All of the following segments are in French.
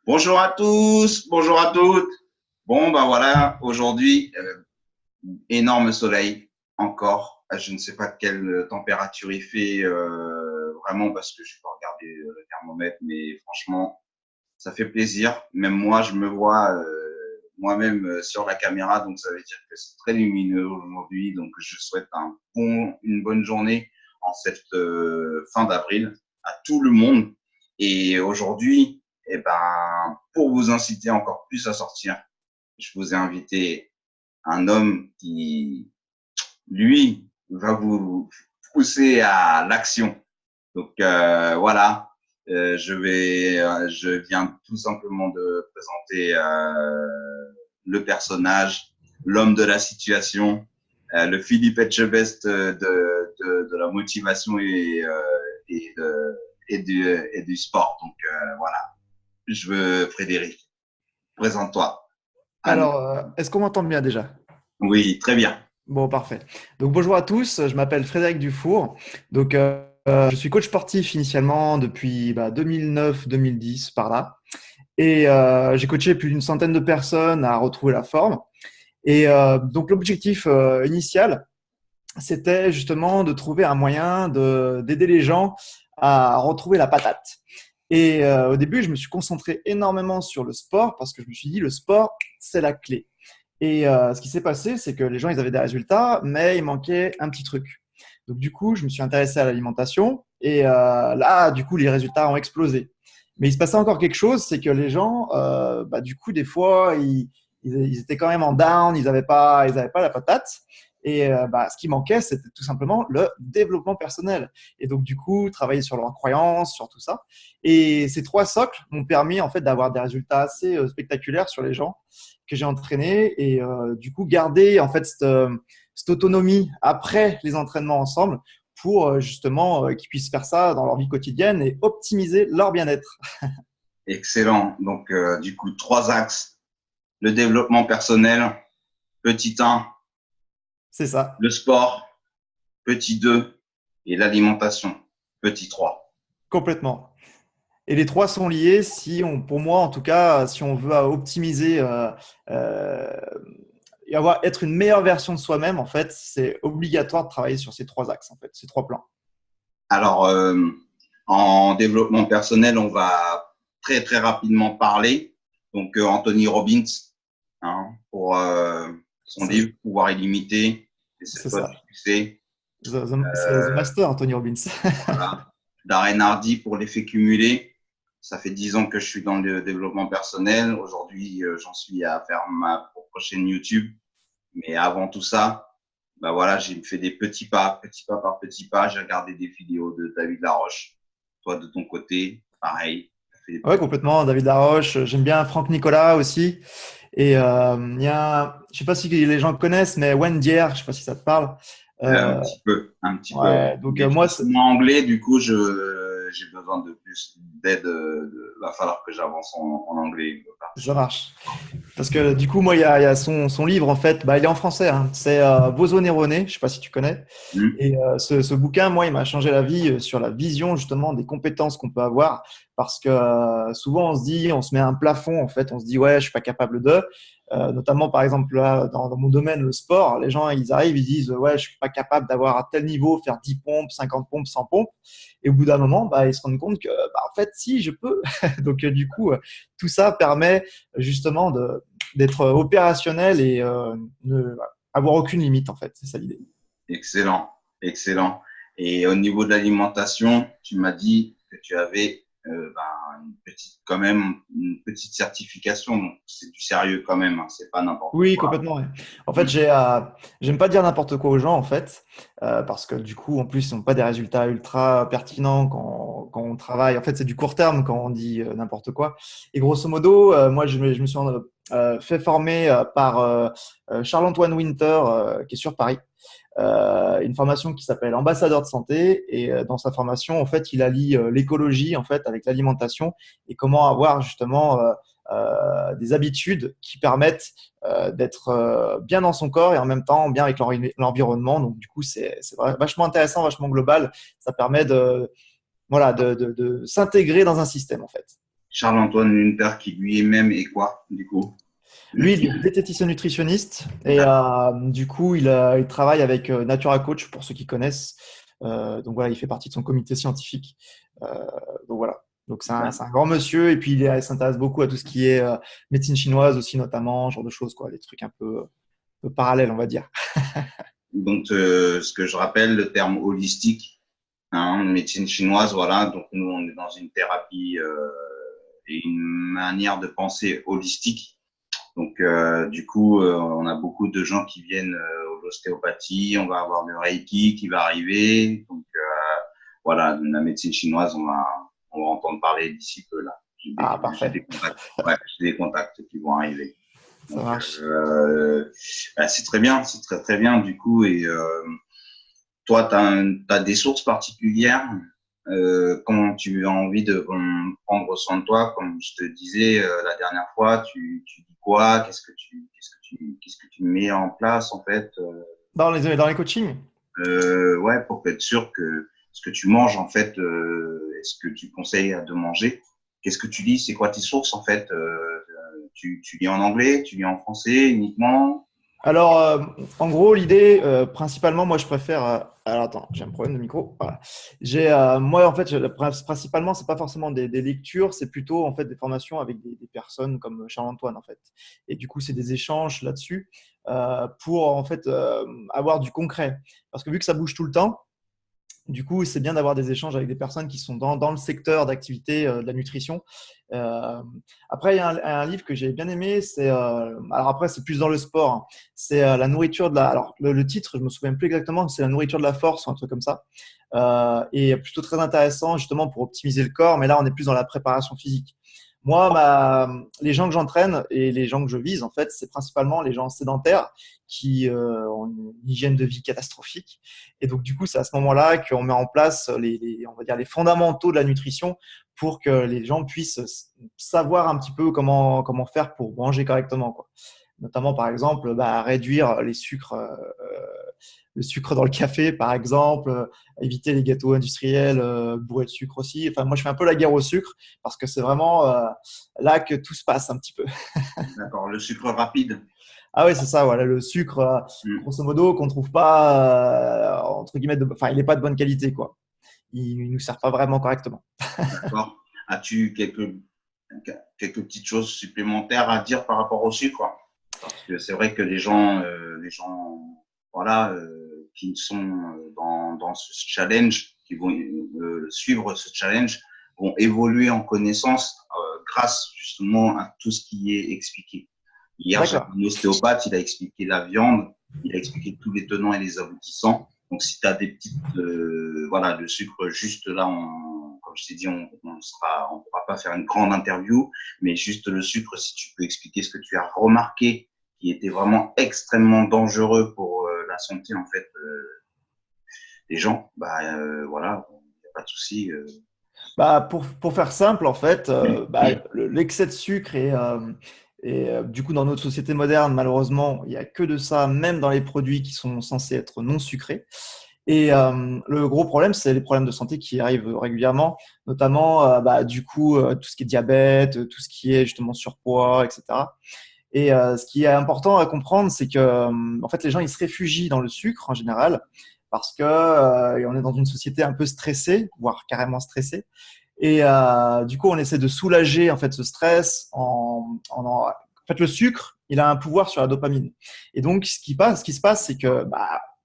Bonjour à tous, bonjour à toutes. Bon, ben voilà, aujourd'hui, énorme soleil, encore. Je ne sais pas quelle température il fait vraiment parce que je n'ai pas regardé le thermomètre, mais franchement, ça fait plaisir. Même moi, je me vois moi-même sur la caméra, donc ça veut dire que c'est très lumineux aujourd'hui. Donc, je souhaite une bonne journée en cette fin d'avril à tout le monde. Et aujourd'hui, eh ben, pour vous inciter encore plus à sortir, je vous ai invité un homme qui, lui, va vous pousser à l'action. Donc voilà, je viens tout simplement de présenter le personnage, l'homme de la situation, le Philippe Etchebest de la motivation et, de, et du sport. Donc voilà, je veux Frédéric, présente-toi à nous. Alors, est-ce qu'on m'entend bien déjà? Oui, très bien. Bon, parfait. Donc, bonjour à tous, je m'appelle Frédéric Dufour. Donc, je suis coach sportif initialement depuis 2009-2010 par là. Et j'ai coaché plus d'une centaine de personnes à retrouver la forme. Et donc, l'objectif initial, c'était justement de trouver un moyen d'aider les gens à retrouver la patate. Et au début, je me suis concentré énormément sur le sport parce que je me suis dit, le sport, c'est la clé. Et ce qui s'est passé, c'est que les gens, ils avaient des résultats, mais il manquait un petit truc. Donc, du coup, je me suis intéressé à l'alimentation et là, du coup, les résultats ont explosé. Mais il se passait encore quelque chose, c'est que les gens, du coup, des fois, ils étaient quand même en down, ils avaient pas la patate. Et ce qui manquait, c'était tout simplement le développement personnel. Et donc, du coup, travailler sur leurs croyances, sur tout ça. Et ces trois socles m'ont permis, en fait, d'avoir des résultats assez spectaculaires sur les gens que j'ai entraîné et du coup garder en fait cette autonomie après les entraînements ensemble pour justement qu'ils puissent faire ça dans leur vie quotidienne et optimiser leur bien-être. Excellent. Donc, du coup, trois axes. Le développement personnel, petit un, C'est ça, le sport, petit 2, et l'alimentation, petit 3. complètement. Et les trois sont liés si on, pour moi en tout cas, si on veut optimiser euh, et être une meilleure version de soi-même, en fait, c'est obligatoire de travailler sur ces trois axes, en fait, ces trois plans. Alors, en développement personnel, on va très, très rapidement parler. Donc, Anthony Robbins, hein, pour son C'est livre Pouvoir illimité, les 7 c'est lois du ça. succès. C'est The Euh, Master, Anthony Robbins. voilà. Darren Hardy pour l'effet cumulé. Ça fait 10 ans que je suis dans le développement personnel. Aujourd'hui, j'en suis à faire ma propre chaîne YouTube. Mais avant tout ça, bah voilà, j'ai fait des petits pas par petits pas. J'ai regardé des vidéos de David Laroche. Toi, de ton côté, pareil. Fait des Ouais, petits... complètement. David Laroche. J'aime bien Franck Nicolas aussi. Et il y a, je sais pas si les gens le connaissent, mais Wendier, je sais pas si ça te parle. Un Euh, petit peu, un petit peu. Ouais. ouais, donc Mais moi, je suis moins anglais, du coup, j'ai besoin de plus d'aide. Va falloir que j'avance en anglais. ça marche. Parce que du coup, moi, il y a son livre, en fait, il est en français. Hein. C'est Boson erroné, je sais pas si tu connais. Hmm. Et ce bouquin, moi, il m'a changé la vie sur la vision justement des compétences qu'on peut avoir. Parce que souvent, on se dit, on se met un plafond, en fait, on se dit, ouais, je suis pas capable de. Notamment, par exemple, là, dans mon domaine, le sport, les gens, ils arrivent, ils disent, ouais, je suis pas capable d'avoir à tel niveau, faire 10 pompes, 50 pompes, 100 pompes. Et au bout d'un moment, ils se rendent compte que, en fait, si, je peux. Donc, du coup, tout ça permet justement d'être opérationnel et ne avoir aucune limite, en fait. C'est ça l'idée. Excellent, excellent. Et au niveau de l'alimentation, tu m'as dit que tu avais une petite, quand même, une petite certification. Donc, c'est du sérieux quand même. Hein, c'est pas n'importe Oui, quoi. complètement. Ouais. En fait, Hmm. j'aime pas dire n'importe quoi aux gens, en fait, parce que du coup, en plus, ils n'ont pas des résultats ultra pertinents quand on travaille. En fait, c'est du court terme quand on dit n'importe quoi. Et grosso modo, moi, je me suis fait former par Charles-Antoine Winter, qui est sur Paris, une formation qui s'appelle ambassadeur de santé. Et dans sa formation, en fait, il allie l'écologie, en fait, avec l'alimentation et comment avoir justement des habitudes qui permettent d'être bien dans son corps et en même temps bien avec l'environnement. Donc, du coup, c'est vachement intéressant, vachement global. Ça permet de, voilà, de s'intégrer dans un système, en fait. Charles-Antoine Munter, qui lui-même est quoi, du coup? Lui, il est diététicien nutritionniste et du coup, il travaille avec Natura Coach pour ceux qui connaissent. Donc voilà, il fait partie de son comité scientifique. Euh, donc voilà. Donc c'est un grand monsieur et puis il s'intéresse beaucoup à tout ce qui est médecine chinoise aussi notamment, ce genre de choses quoi, les trucs un peu parallèles on va dire. Donc, ce que je rappelle, le terme holistique, hein, médecine chinoise, voilà. Donc, nous, on est dans une thérapie et une manière de penser holistique. Donc, du coup, on a beaucoup de gens qui viennent à l'ostéopathie. On va avoir le Reiki qui va arriver. Donc, voilà, la médecine chinoise, on va entendre parler d'ici peu, là. Ah J'ai parfait, des contacts. Ouais, j'ai des contacts qui vont arriver. ça Donc, marche. bah, c'est très bien, c'est très, très bien, du coup. Et toi, tu as des sources particulières quand tu as envie de prendre soin de toi, comme je te disais la dernière fois, tu dis quoi? Qu'est-ce que tu mets en place en fait Dans les coachings? ouais, pour être sûr que ce que tu manges en fait, est-ce que tu conseilles de manger? Qu'est-ce que tu lis? C'est quoi tes sources en fait? Tu lis en anglais? Tu lis en français uniquement? Alors, en gros, l'idée, principalement, moi, je préfère. Alors, attends, j'ai un problème de micro. Voilà. Moi, en fait, principalement, c'est pas forcément des lectures, c'est plutôt en fait des formations avec des personnes comme Charles-Antoine, en fait. Et du coup, c'est des échanges là-dessus pour en fait avoir du concret. Parce que vu que ça bouge tout le temps. Du coup, c'est bien d'avoir des échanges avec des personnes qui sont dans le secteur d'activité de la nutrition. Euh, Après, il y a un livre que j'ai bien aimé. Alors après, c'est plus dans le sport, hein. C'est la nourriture de la. Alors le titre, je me souviens plus exactement, mais c'est la nourriture de la force ou un truc comme ça. Et plutôt très intéressant justement pour optimiser le corps. Mais là, on est plus dans la préparation physique. Moi, les gens que j'entraîne et les gens que je vise, en fait, c'est principalement les gens sédentaires qui ont une hygiène de vie catastrophique. Et donc, du coup, c'est à ce moment-là qu'on met en place on va dire les fondamentaux de la nutrition pour que les gens puissent savoir un petit peu comment faire pour manger correctement, quoi. Notamment, par exemple, réduire le sucre dans le café, par exemple, éviter les gâteaux industriels bourrés de sucre aussi. Enfin, moi, je fais un peu la guerre au sucre parce que c'est vraiment là que tout se passe un petit peu. D'accord, le sucre rapide. Ah oui, c'est ça, voilà, le sucre, Hmm. grosso modo, qu'on trouve pas, entre guillemets, enfin, il n'est pas de bonne qualité, quoi. Il nous sert pas vraiment correctement. D'accord. As-tu quelques petites choses supplémentaires à dire par rapport au sucre? Parce que c'est vrai que les gens, voilà, qui sont dans ce challenge, qui vont suivre ce challenge, vont évoluer en connaissance grâce justement à tout ce qui est expliqué. Hier, j'avais D'accord. un ostéopathe, il a expliqué la viande, il a expliqué tous les tenants et les aboutissants. Donc, si tu as des petites, voilà, le sucre juste là, comme je t'ai dit, on pourra pas faire une grande interview, mais juste le sucre, si tu peux expliquer ce que tu as remarqué, qui était vraiment extrêmement dangereux pour la santé en fait des gens, bah voilà, il n'y a pas de souci. Pour faire simple, en fait, l'excès de sucre du coup, dans notre société moderne, malheureusement, il n'y a que de ça, même dans les produits qui sont censés être non sucrés. Et le gros problème, c'est les problèmes de santé qui arrivent régulièrement, notamment du coup tout ce qui est diabète, tout ce qui est justement surpoids, etc. Et ce qui est important à comprendre, c'est que en fait les gens ils se réfugient dans le sucre en général parce que on est dans une société un peu stressée, voire carrément stressée. Et du coup, on essaie de soulager en fait ce stress en fait le sucre, il a un pouvoir sur la dopamine. Et donc ce qui se passe, c'est que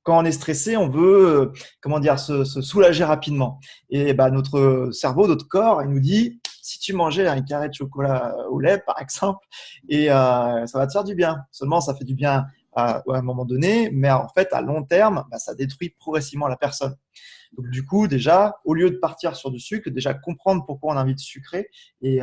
quand on est stressé, on veut comment dire se soulager rapidement. Et notre cerveau, notre corps, il nous dit si tu mangeais un carré de chocolat au lait, par exemple, et ça va te faire du bien. Seulement, ça fait du bien à un moment donné, mais en fait, à long terme, ça détruit progressivement la personne. Donc, du coup, déjà, au lieu de partir sur du sucre, déjà comprendre pourquoi on a envie de sucrer et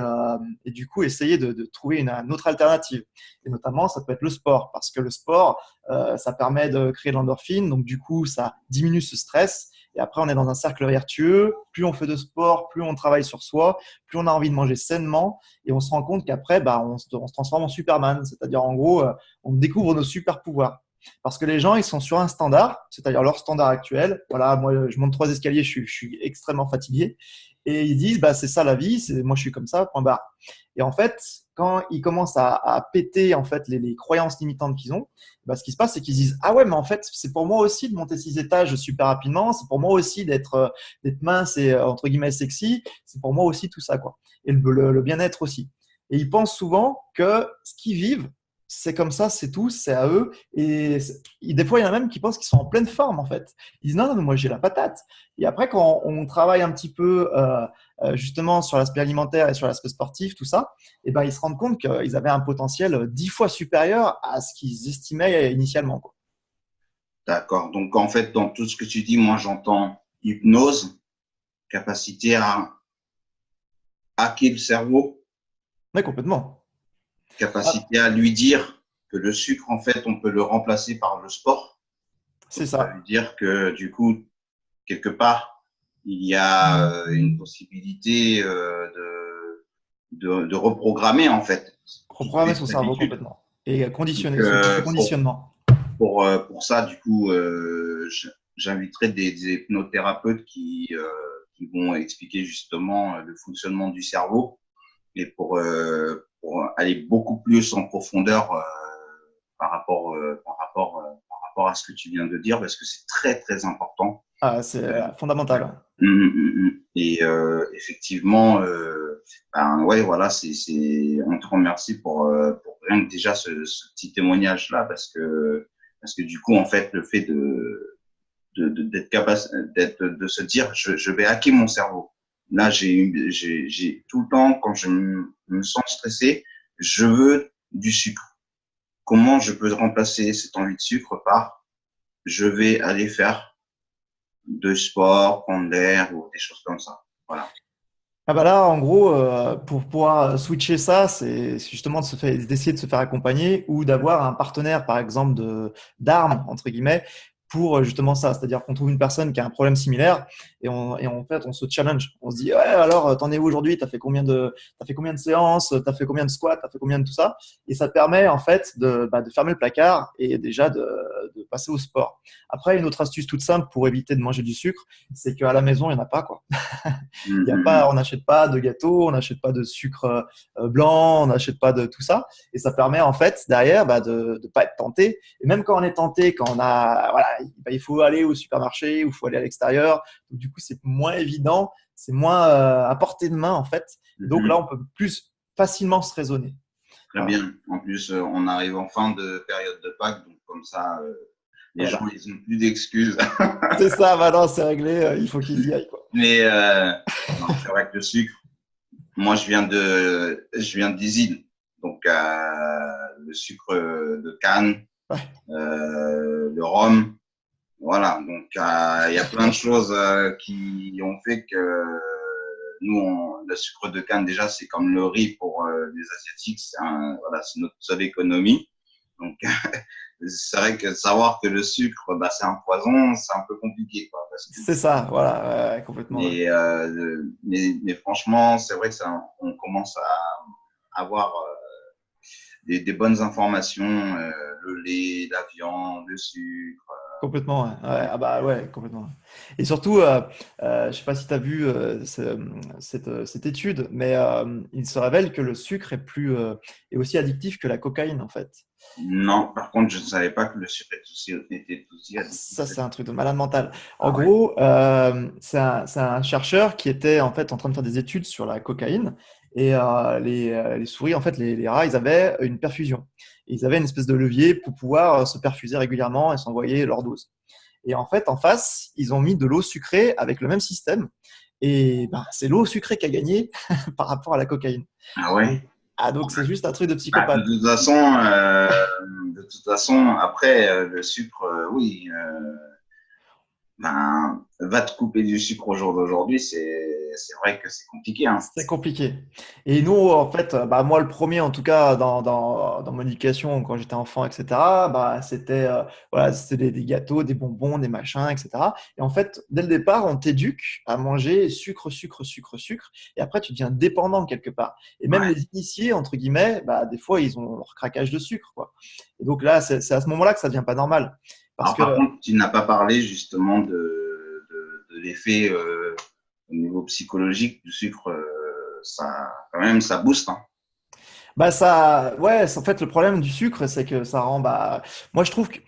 du coup, essayer de trouver une autre alternative. Et notamment, ça peut être le sport, parce que le sport, ça permet de créer de l'endorphine, donc du coup, ça diminue ce stress. Et après, on est dans un cercle vertueux. Plus on fait de sport, plus on travaille sur soi, plus on a envie de manger sainement. Et on se rend compte qu'après, on se transforme en Superman. C'est-à-dire, en gros, on découvre nos super pouvoirs. Parce que les gens, ils sont sur un standard, c'est-à-dire leur standard actuel. Voilà, moi, je monte 3 escaliers, je suis extrêmement fatigué. et ils disent, bah, c'est ça la vie, moi je suis comme ça, point barre. Et en fait, quand ils commencent à péter en fait les croyances limitantes qu'ils ont, bah, ce qui se passe, c'est qu'ils disent, ah ouais, mais en fait, c'est pour moi aussi de monter 6 étages super rapidement, c'est pour moi aussi d'être mince et entre guillemets sexy, c'est pour moi aussi tout ça, quoi. Et le bien-être aussi. Et ils pensent souvent que ce qu'ils vivent, c'est comme ça, c'est tout, c'est à eux. Et des fois, il y en a même qui pensent qu'ils sont en pleine forme, en fait. Ils disent non, non, mais moi j'ai la patate. Et après, quand on travaille un petit peu justement sur l'aspect alimentaire et sur l'aspect sportif, tout ça, et ben, ils se rendent compte qu'ils avaient un potentiel 10 fois supérieur à ce qu'ils estimaient initialement, quoi. D'accord. Donc, en fait, dans tout ce que tu dis, moi, j'entends hypnose, capacité à hacker le cerveau, Mais complètement. Ah, capacité à lui dire que le sucre, en fait, on peut le remplacer par le sport. c'est Donc, ça ça. veut dire que, du coup, quelque part, il y a une possibilité de reprogrammer, en fait, toutes Reprogrammer les son cerveau habitudes. complètement. Et Donc, conditionner, ce conditionnement. pour ça, du coup, j'inviterai des hypnothérapeutes qui vont expliquer justement le fonctionnement du cerveau et pour aller beaucoup plus en profondeur par rapport à ce que tu viens de dire, parce que c'est très, très important. Ah, c'est fondamental. Et effectivement, ben ouais, voilà, on te remercie pour rien que déjà ce petit témoignage-là, parce que du coup, en fait, le fait d'être capable, de se dire, je vais hacker mon cerveau. Là, j'ai tout le temps, quand je me sens stressé, je veux du sucre. Comment je peux remplacer cette envie de sucre par, je vais aller faire de sport, prendre l'air ou des choses comme ça. Voilà. Ah bah là, en gros, pour pouvoir switcher ça, c'est justement d'essayer de se faire accompagner ou d'avoir un partenaire, par exemple, d'armes, entre guillemets, pour justement ça. C'est-à-dire qu'on trouve une personne qui a un problème similaire et en fait, on se challenge. On se dit, ouais, alors, t'en es où aujourd'hui? T'as fait combien de séances? T'as fait combien de squats? T'as fait combien de tout ça? Et ça te permet, en fait, de fermer le placard et déjà de passer au sport. Après, une autre astuce toute simple pour éviter de manger du sucre, c'est qu'à la maison, il n'y en a pas, quoi. Il y a pas, on n'achète pas de gâteau, on n'achète pas de sucre blanc, on n'achète pas de tout ça. Et ça permet en fait derrière bah, de ne pas être tenté. Et même quand on est tenté, quand on a, voilà, bah, il faut aller au supermarché ou il faut aller à l'extérieur. Donc, du coup, c'est moins évident, c'est moins à portée de main en fait. Et donc là, on peut plus facilement se raisonner. Très Voilà. bien. En plus, on arrive en fin de période de Pâques, donc comme ça, les gens, Voilà. ils n'ont plus d'excuses. C'est ça, maintenant c'est réglé, il faut qu'ils y aillent, quoi. Mais non, c'est vrai que le sucre, moi, je viens des îles, donc le sucre de canne, Ouais, le rhum, voilà. Donc il y a plein de choses qui ont fait que nous, le sucre de canne déjà, c'est comme le riz pour les Asiatiques, voilà, c'est notre seule économie. Donc c'est vrai que savoir que le sucre, bah, c'est un poison, c'est un peu compliqué, quoi, parce que c'est ça, voilà, ouais, complètement. Ouais. mais franchement, c'est vrai que ça, on commence à avoir des bonnes informations, le lait, la viande, le sucre. Complètement, ouais. Ouais, ah bah ouais, complètement. Et surtout, je sais pas si tu as vu cette étude, mais il se révèle que le sucre est aussi addictif que la cocaïne, en fait. Non, par contre, je ne savais pas que le sucre était aussi addictif. Ça, c'est un truc de malade mental. En Ah ouais. gros, c'est un chercheur qui était en fait en train de faire des études sur la cocaïne et les souris, en fait, les rats, ils avaient une perfusion. Et ils avaient une espèce de levier pour pouvoir se perfuser régulièrement et s'envoyer leur dose. Et en fait, en face, ils ont mis de l'eau sucrée avec le même système. Et ben, c'est l'eau sucrée qui a gagné par rapport à la cocaïne. Ah ouais. Donc, donc c'est juste un truc de Bah, psychopathe. de toute façon, après, le sucre, oui, ben, va te couper du sucre au jour d'aujourd'hui, c'est vrai que c'est compliqué, hein. C'est compliqué. Et nous, en fait, bah, moi, le premier, en tout cas, dans mon éducation, quand j'étais enfant, etc., bah, c'était des gâteaux, des bonbons, des machins, etc. Et en fait, dès le départ, on t'éduque à manger sucre, sucre, sucre, sucre. Et après, tu deviens dépendant quelque part. Et même Ouais. les initiés, entre guillemets, bah, des fois, ils ont leur craquage de sucre, quoi. Et donc là, c'est à ce moment-là que ça devient pas normal. Parce Alors, que par contre, tu n'as pas parlé justement de l'effet au niveau psychologique, du sucre, ça, quand même, ça booste. Hein. Bah ça, ouais, en fait, le problème du sucre, c'est que ça rend, bah, moi je trouve que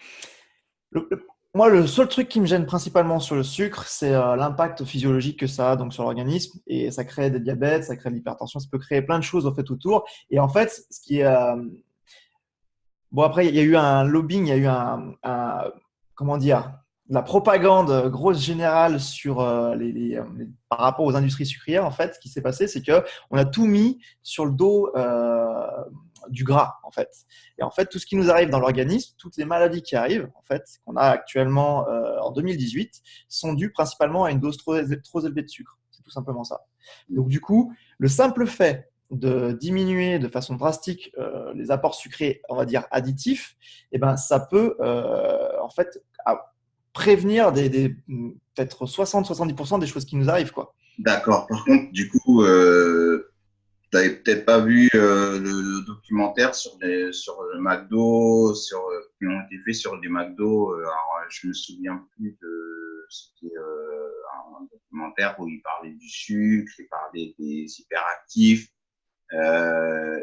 moi, le seul truc qui me gêne principalement sur le sucre, c'est l'impact physiologique que ça a donc sur l'organisme et ça crée des diabètes, ça crée de l'hypertension, ça peut créer plein de choses en fait autour. Et en fait, ce qui est bon après, il y a eu un lobbying, il y a eu comment dire, de la propagande grosse générale sur par rapport aux industries sucrières. En fait, ce qui s'est passé, c'est que on a tout mis sur le dos du gras, en fait. Et en fait, tout ce qui nous arrive dans l'organisme, toutes les maladies qui arrivent, en fait, qu'on a actuellement en 2018, sont dues principalement à une dose trop élevée de sucre. C'est tout simplement ça. Donc, du coup, le simple fait de diminuer de façon drastique les apports sucrés, on va dire additifs, eh ben, ça peut en fait prévenir peut-être 60-70% des choses qui nous arrivent, quoi. D'accord. Par contre, du coup, tu n'avais peut-être pas vu le documentaire sur le McDo, qui ont été faits sur des McDo. Alors, je me souviens plus de. C'était un documentaire où ils parlaient du sucre, ils parlaient des hyperactifs.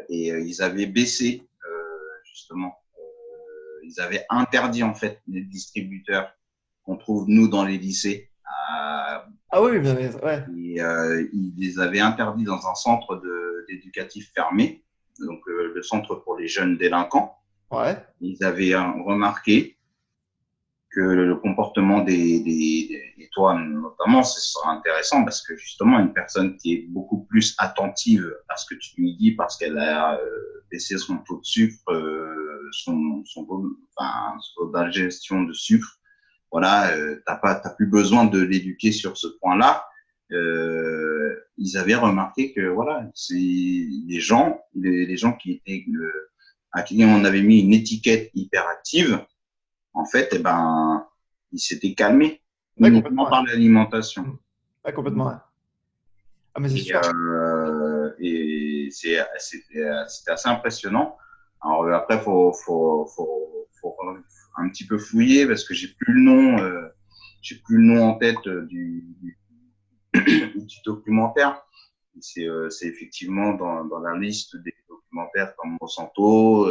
Ils avaient baissé, justement. Ils avaient interdit, en fait, les distributeurs qu'on trouve, nous, dans les lycées. Ah oui, ouais. Ils les avaient interdits dans un centre d'éducatif fermé, donc le centre pour les jeunes délinquants. Ouais. Ils avaient remarqué que le comportement et toi notamment, ce sera intéressant parce que justement, une personne qui est beaucoup plus attentive à ce que tu lui dis parce qu'elle a baissé son taux de sucre, son taux d'ingestion de sucre, voilà, t'as plus besoin de l'éduquer sur ce point-là. Ils avaient remarqué que voilà, c'est les gens qui étaient à qui on avait mis une étiquette hyperactive, en fait, eh ben, ils s'étaient calmés Ouais, uniquement complètement. par l'alimentation. Ouais, complètement. Ouais. Ah, mais c'est Et, sûr. c'était assez impressionnant. Alors après, faut un petit peu fouiller parce que j'ai plus le nom en tête du documentaire. C'est effectivement dans la liste des documentaires comme Monsanto.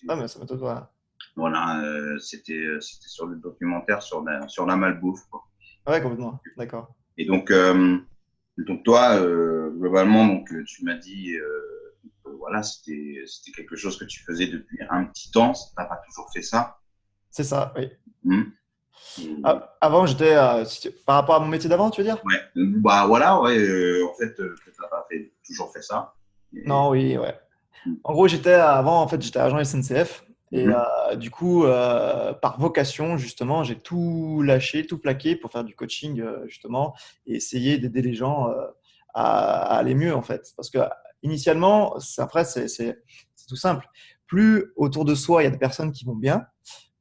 Ah, mais ça m'étonne pas. Voilà, c'était sur le documentaire sur la malbouffe. Quoi. Ouais, complètement. D'accord. Et donc toi, globalement, donc tu m'as dit, voilà, c'était quelque chose que tu faisais depuis un petit temps. T'as pas toujours fait ça. C'est ça, oui. Hum. Et, Avant, j'étais par rapport à mon métier d'avant, tu veux dire? ouais, bah voilà, ouais, en fait, t'as pas toujours fait ça. Et, Non, oui, ouais. hum, En gros, avant, en fait, j'étais agent SNCF. Et hum, du coup, par vocation, justement, j'ai tout lâché, tout plaqué pour faire du coaching, justement, et essayer d'aider les gens à aller mieux, en fait. Parce que initialement, après, c'est tout simple. Plus autour de soi, il y a des personnes qui vont bien,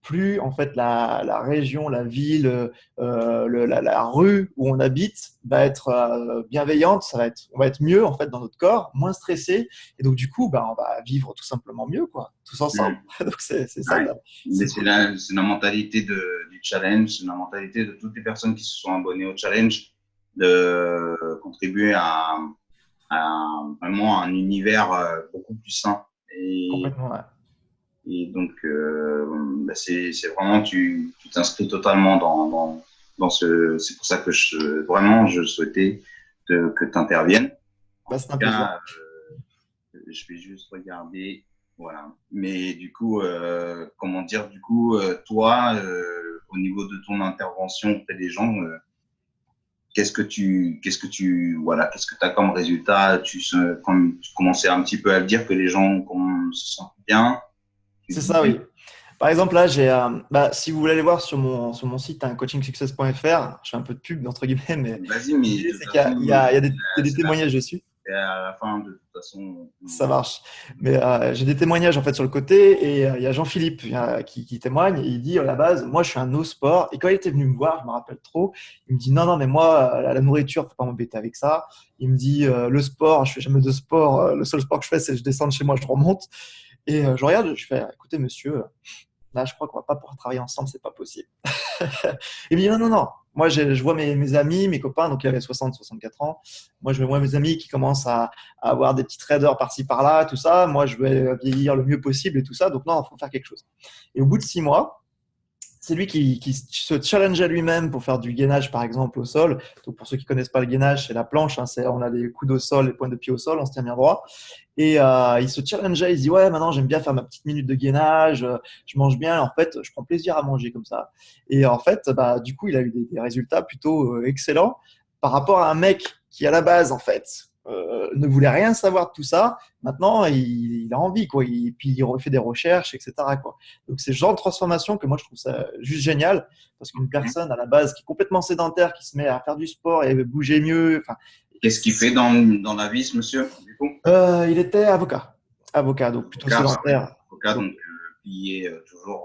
plus en fait la région, la ville, la rue où on habite va être bienveillante, on va être mieux en fait dans notre corps, moins stressé, et donc du coup, bah, on va vivre tout simplement mieux, quoi, tous ensemble. hum. Donc c'est ça, Ouais. Mais c'est c'est cool. la mentalité du challenge, c'est la mentalité de toutes les personnes qui se sont abonnées au challenge de contribuer vraiment un univers beaucoup plus sain. Complètement, ouais. Et donc, bah c'est vraiment, tu t'inscris totalement dans c'est pour ça que vraiment, je souhaitais que tu interviennes. En Bah, tout c'est un plaisir. cas, je vais juste regarder. Voilà. Mais du coup, comment dire, du coup, toi, au niveau de ton intervention auprès des gens, voilà, qu'est-ce que tu as comme résultat? Comme tu commençais un petit peu à le dire que les gens se sentent bien, tu C'est ça, oui. disais, Par exemple, là, si vous voulez aller voir sur mon site, hein, coachingsuccess.fr, je fais un peu de pub, entre guillemets, mais vas-y, mais l'idée, de toute c'est qu'il y a, façon, il y a des témoignages dessus. c'est à la fin, de toute façon. Ça marche. Mais j'ai des témoignages en fait sur le côté et il y a Jean-Philippe qui témoigne et il dit à la base, moi je suis un no sport et quand il était venu me voir, je me rappelle trop, il me dit non mais moi la nourriture faut pas m'embêter avec ça. Il me dit le sport, je fais jamais de sport, le seul sport que je fais c'est je descends de chez moi, je remonte et je regarde, je fais écoutez monsieur, là, je crois qu'on va pas pouvoir travailler ensemble, c'est pas possible. Il me dit, non, non, non. Moi, je vois mes amis, mes copains, donc il avait 60, 64 ans. Moi, je vois mes amis qui commencent à avoir des petits traders par-ci, par-là, tout ça. Moi, je vais vieillir le mieux possible et tout ça. Donc, non, il faut faire quelque chose. Et au bout de 6 mois, c'est lui qui se challenge à lui-même pour faire du gainage, par exemple, au sol. Donc, pour ceux qui connaissent pas le gainage, c'est la planche. Hein, on a des coudes au sol, les pointes de pied au sol, on se tient bien droit. Et il se challengeait, il se dit ouais, maintenant j'aime bien faire ma petite minute de gainage, je mange bien, en fait, je prends plaisir à manger comme ça. Et en fait, bah, du coup, il a eu des résultats plutôt excellents par rapport à un mec qui, à la base, en fait, ne voulait rien savoir de tout ça. Maintenant, il a envie, quoi. Puis il refait des recherches, etc., quoi. Donc, c'est ce genre de transformation que moi, je trouve ça juste génial parce qu'une personne, à la base, qui est complètement sédentaire, qui se met à faire du sport et bouger mieux, enfin, Qu'est-ce qu'il fait dans la vie, ce monsieur, du coup? il était avocat, donc plutôt Avocat, ouais. sédentaire. Avocat, Donc donc plié toujours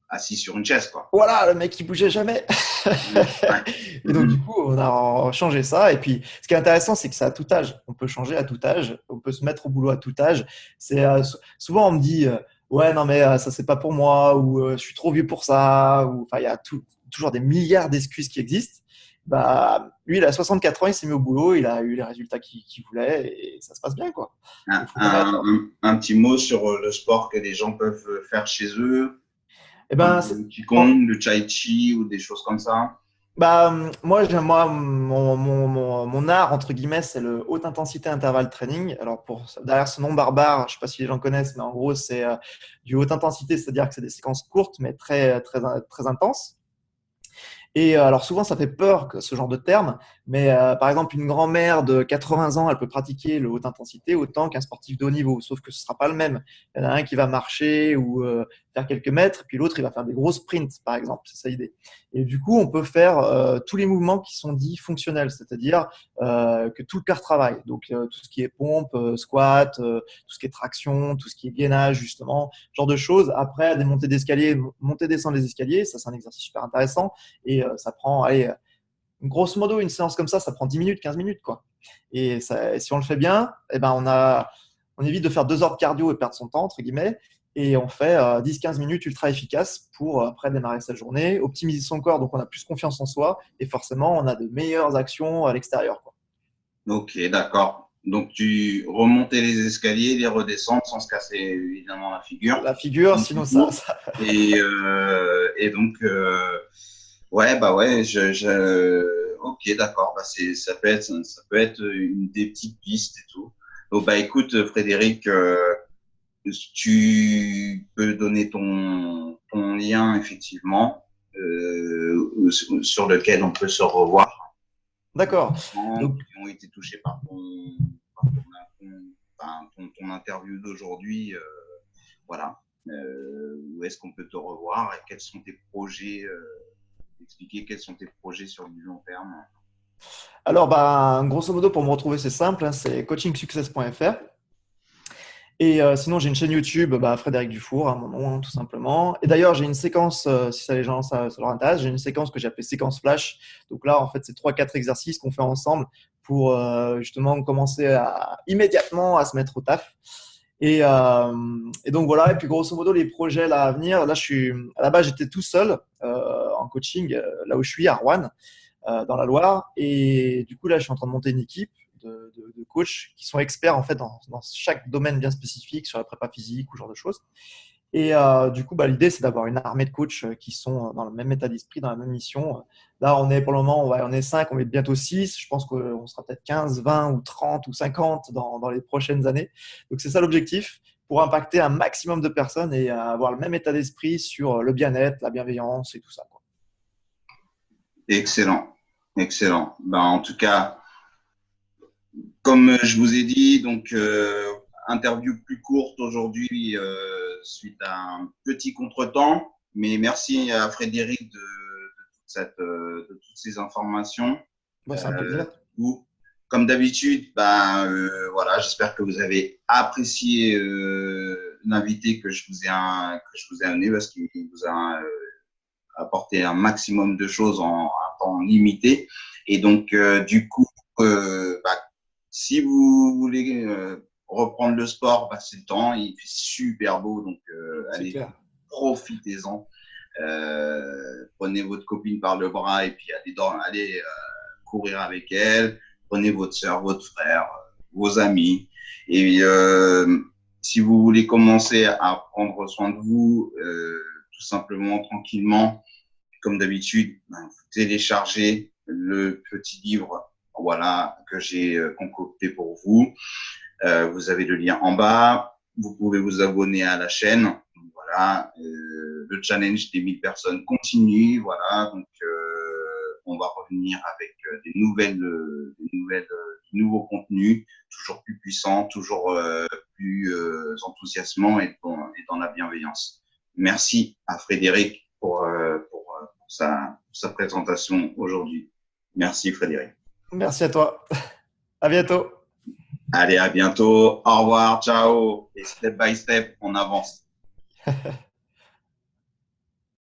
assis sur une chaise, quoi. voilà, le mec qui bougeait jamais. Ouais. Et donc du Mhm. coup, on a changé ça. Et puis, ce qui est intéressant, c'est que c'est à tout âge. On peut changer à tout âge. On peut se mettre au boulot à tout âge. C'est souvent on me dit ouais non mais ça c'est pas pour moi ou je suis trop vieux pour ça ou enfin il y a toujours des milliards d'excuses qui existent. Bah lui, il a 64 ans, il s'est mis au boulot, il a eu les résultats qu'il voulait et ça se passe bien quoi. Un, Il faut jamais un- attendre. un petit mot sur le sport que les gens peuvent faire chez eux, Et comme ben, le Qigong, le Tai Chi ou des choses comme ça. bah, moi, mon art, entre guillemets, c'est le haute intensité intervalle training. Alors, derrière ce nom barbare, je sais pas si les gens connaissent, mais en gros, c'est du haute intensité, c'est-à-dire que c'est des séquences courtes, mais très, très, très intenses. Et alors souvent, ça fait peur ce genre de terme, mais par exemple, une grand-mère de 80 ans, elle peut pratiquer le haute intensité autant qu'un sportif de haut niveau, sauf que ce sera pas le même. Il y en a un qui va marcher ou faire quelques mètres, puis l'autre, il va faire des gros sprints, par exemple. C'est ça l'idée. Et du coup, on peut faire tous les mouvements qui sont dits fonctionnels, c'est-à-dire que tout le corps travaille. Donc, tout ce qui est pompe, squat, tout ce qui est traction, tout ce qui est gainage, justement, genre de choses. Après, des montées d'escalier, monter, descendre les escaliers, ça, c'est un exercice super intéressant. Et ça prend, allez, grosso modo, une séance comme ça prend 10 minutes, 15 minutes, quoi. Et si on le fait bien, eh ben, on évite de faire 2 heures de cardio et perdre son temps, entre guillemets. Et on fait 10-15 minutes ultra efficaces pour après démarrer sa journée, optimiser son corps, donc on a plus confiance en soi et forcément on a de meilleures actions à l'extérieur, quoi. Ok, d'accord. Donc, tu remontais les escaliers, les redescendre sans se casser évidemment la figure. La figure, Donc, sinon du ça, coup, ça... et donc, ouais, bah ouais, ok, d'accord. Bah ça peut être une des petites pistes et tout. Donc, bah écoute, Frédéric, tu peux donner ton lien effectivement sur lequel on peut se revoir D'accord. Donc, qui ont été touchés par ton interview d'aujourd'hui. Voilà. Où est-ce qu'on peut te revoir et quels sont tes projets, expliquer quels sont tes projets sur du long terme. alors, bah, grosso modo, pour me retrouver, c'est simple, hein, c'est coachingsuccess.fr. Et sinon, j'ai une chaîne YouTube, bah, Frédéric Dufour, hein, mon nom, hein, tout simplement. Et d'ailleurs, j'ai une séquence, si ça, les gens, ça leur intéresse, j'ai une séquence que j'ai appelée séquence flash. Donc là, en fait, c'est 3-4 exercices qu'on fait ensemble pour justement commencer immédiatement à se mettre au taf. Et donc voilà, et puis grosso modo, les projets là, à venir, là, à la base, j'étais tout seul en coaching, là où je suis, à Rouen, dans la Loire. Et du coup, là, je suis en train de monter une équipe de coachs qui sont experts en fait dans chaque domaine bien spécifique, sur la prépa physique ou ce genre de choses. Et du coup, bah, l'idée, c'est d'avoir une armée de coachs qui sont dans le même état d'esprit, dans la même mission. Là, on est pour le moment, on est 5, on est bientôt 6. Je pense qu'on sera peut-être 15, 20 ou 30 ou 50 dans les prochaines années. Donc, c'est ça l'objectif, pour impacter un maximum de personnes et avoir le même état d'esprit sur le bien-être, la bienveillance et tout ça, quoi. Excellent, excellent. Ben, en tout cas, comme je vous ai dit, donc interview plus courte aujourd'hui suite à un petit contretemps, mais merci à Frédéric de toutes ces informations. Bah, c'est un plaisir. Comme d'habitude, ben voilà, j'espère que vous avez apprécié l'invité que je vous ai amené parce qu'il vous a apporté un maximum de choses en un temps limité. Et donc, du coup, bah, si vous voulez reprendre le sport, bah, c'est le temps. Il fait super beau, donc C'est allez, clair. profitez-en. Prenez votre copine par le bras et puis allez courir avec elle. Prenez votre soeur, votre frère, vos amis. Et si vous voulez commencer à prendre soin de vous, tout simplement, tranquillement, comme d'habitude, vous téléchargez le petit livre, voilà, que j'ai concocté pour vous. Vous avez le lien en bas. Vous pouvez vous abonner à la chaîne. Voilà, le challenge des 1000 personnes continue. Voilà, donc on va revenir avec des nouveaux contenus, toujours plus puissants, toujours plus enthousiasmants et dans la bienveillance. Merci à Frédéric pour sa présentation aujourd'hui. Merci Frédéric. Merci à toi. À bientôt. Allez, à bientôt. Au revoir, ciao. Et step by step, on avance.